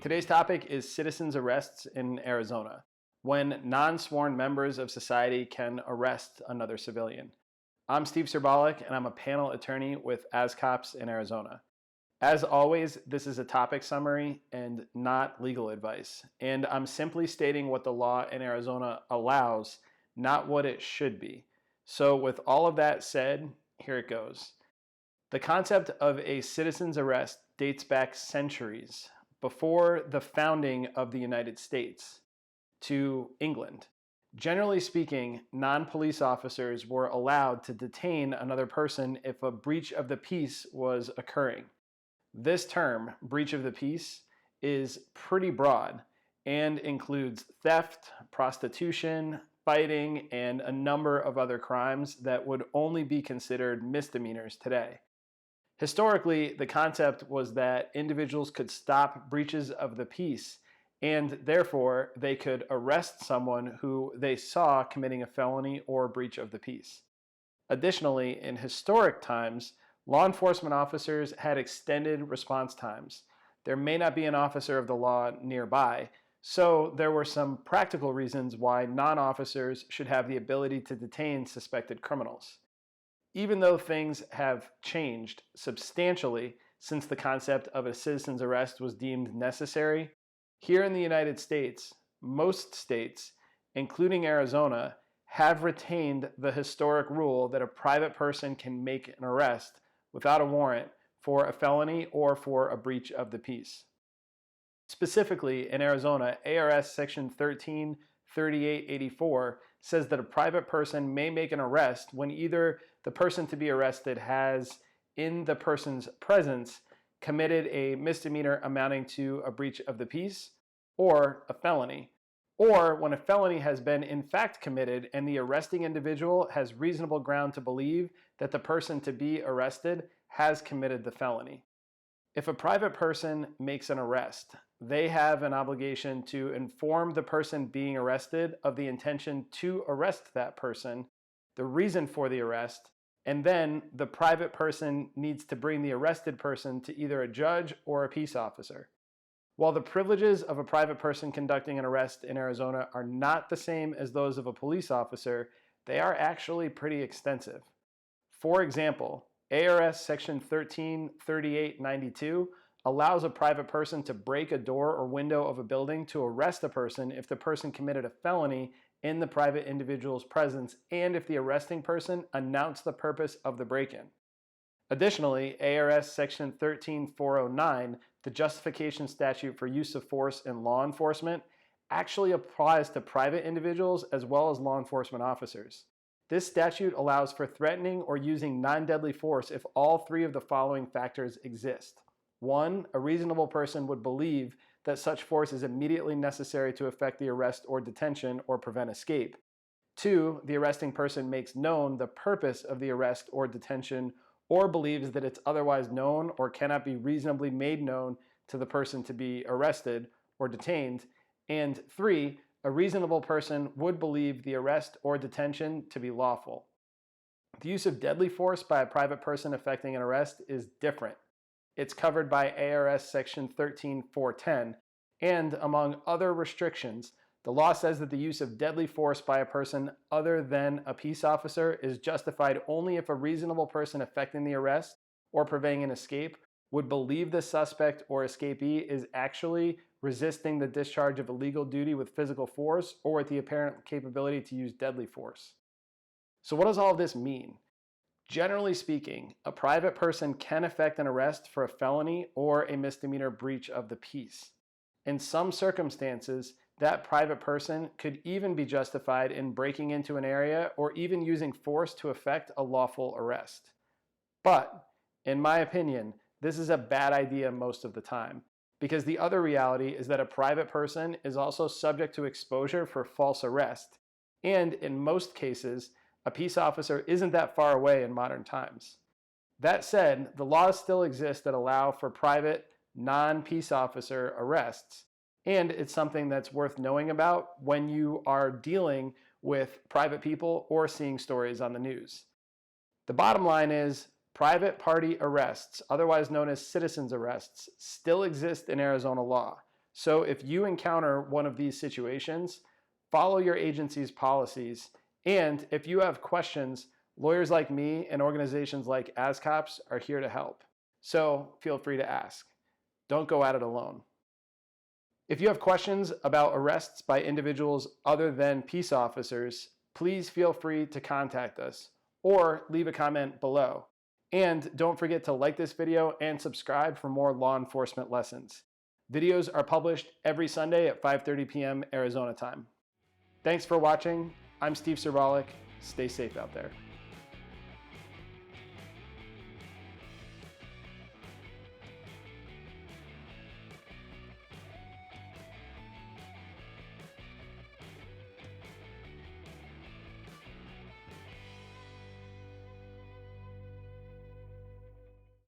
Today's topic is citizens' arrests in Arizona, when non-sworn members of society can arrest another civilian. I'm Steve Serbalik, and I'm a panel attorney with AsCops in Arizona. As always, this is a topic summary and not legal advice, and I'm simply stating what the law in Arizona allows, not what it should be. So with all of that said, here it goes. The concept of a citizen's arrest dates back centuries, before the founding of the United States, to England. Generally speaking, non-police officers were allowed to detain another person if a breach of the peace was occurring. This term, breach of the peace, is pretty broad and includes theft, prostitution, fighting, and a number of other crimes that would only be considered misdemeanors today. Historically, the concept was that individuals could stop breaches of the peace, and therefore they could arrest someone who they saw committing a felony or breach of the peace. Additionally, in historic times, law enforcement officers had extended response times. There may not be an officer of the law nearby, so there were some practical reasons why non-officers should have the ability to detain suspected criminals. Even though things have changed substantially since the concept of a citizen's arrest was deemed necessary, here in the United States, most states, including Arizona, have retained the historic rule that a private person can make an arrest without a warrant for a felony or for a breach of the peace. Specifically, in Arizona, ARS Section 133884 says that a private person may make an arrest when either the person to be arrested has, in the person's presence, committed a misdemeanor amounting to a breach of the peace or a felony, or when a felony has been in fact committed and the arresting individual has reasonable ground to believe that the person to be arrested has committed the felony. If a private person makes an arrest, they have an obligation to inform the person being arrested of the intention to arrest that person, the reason for the arrest, and then the private person needs to bring the arrested person to either a judge or a peace officer. While the privileges of a private person conducting an arrest in Arizona are not the same as those of a police officer, they are actually pretty extensive. For example, ARS Section 133892 allows a private person to break a door or window of a building to arrest a person if the person committed a felony in the private individual's presence and if the arresting person announced the purpose of the break-in. Additionally, ARS Section 13409, the justification statute for use of force in law enforcement, actually applies to private individuals as well as law enforcement officers. This statute allows for threatening or using non-deadly force if all three of the following factors exist. 1, a reasonable person would believe that such force is immediately necessary to effect the arrest or detention or prevent escape. 2, the arresting person makes known the purpose of the arrest or detention or believes that it's otherwise known or cannot be reasonably made known to the person to be arrested or detained. And 3, a reasonable person would believe the arrest or detention to be lawful. The use of deadly force by a private person effecting an arrest is different. It's covered by ARS Section 13410, and among other restrictions, the law says that the use of deadly force by a person other than a peace officer is justified only if a reasonable person effecting the arrest or preventing an escape would believe the suspect or escapee is actually resisting the discharge of a legal duty with physical force or with the apparent capability to use deadly force. So what does all of this mean? Generally speaking, a private person can effect an arrest for a felony or a misdemeanor breach of the peace. In some circumstances, that private person could even be justified in breaking into an area or even using force to effect a lawful arrest. But, in my opinion, this is a bad idea most of the time, because the other reality is that a private person is also subject to exposure for false arrest, and in most cases, a peace officer isn't that far away in modern times. That said, the laws still exist that allow for private, non-peace officer arrests, and it's something that's worth knowing about when you are dealing with private people or seeing stories on the news. The bottom line is, private party arrests, otherwise known as citizens' arrests, still exist in Arizona law. So if you encounter one of these situations, follow your agency's policies. And if you have questions, lawyers like me and organizations like ASCOPS are here to help. So feel free to ask. Don't go at it alone. If you have questions about arrests by individuals other than peace officers, please feel free to contact us or leave a comment below. And don't forget to like this video and subscribe for more law enforcement lessons. Videos are published every Sunday at 5:30 p.m. Arizona time. Thanks for watching. I'm Steve Cerbalic. Stay safe out there.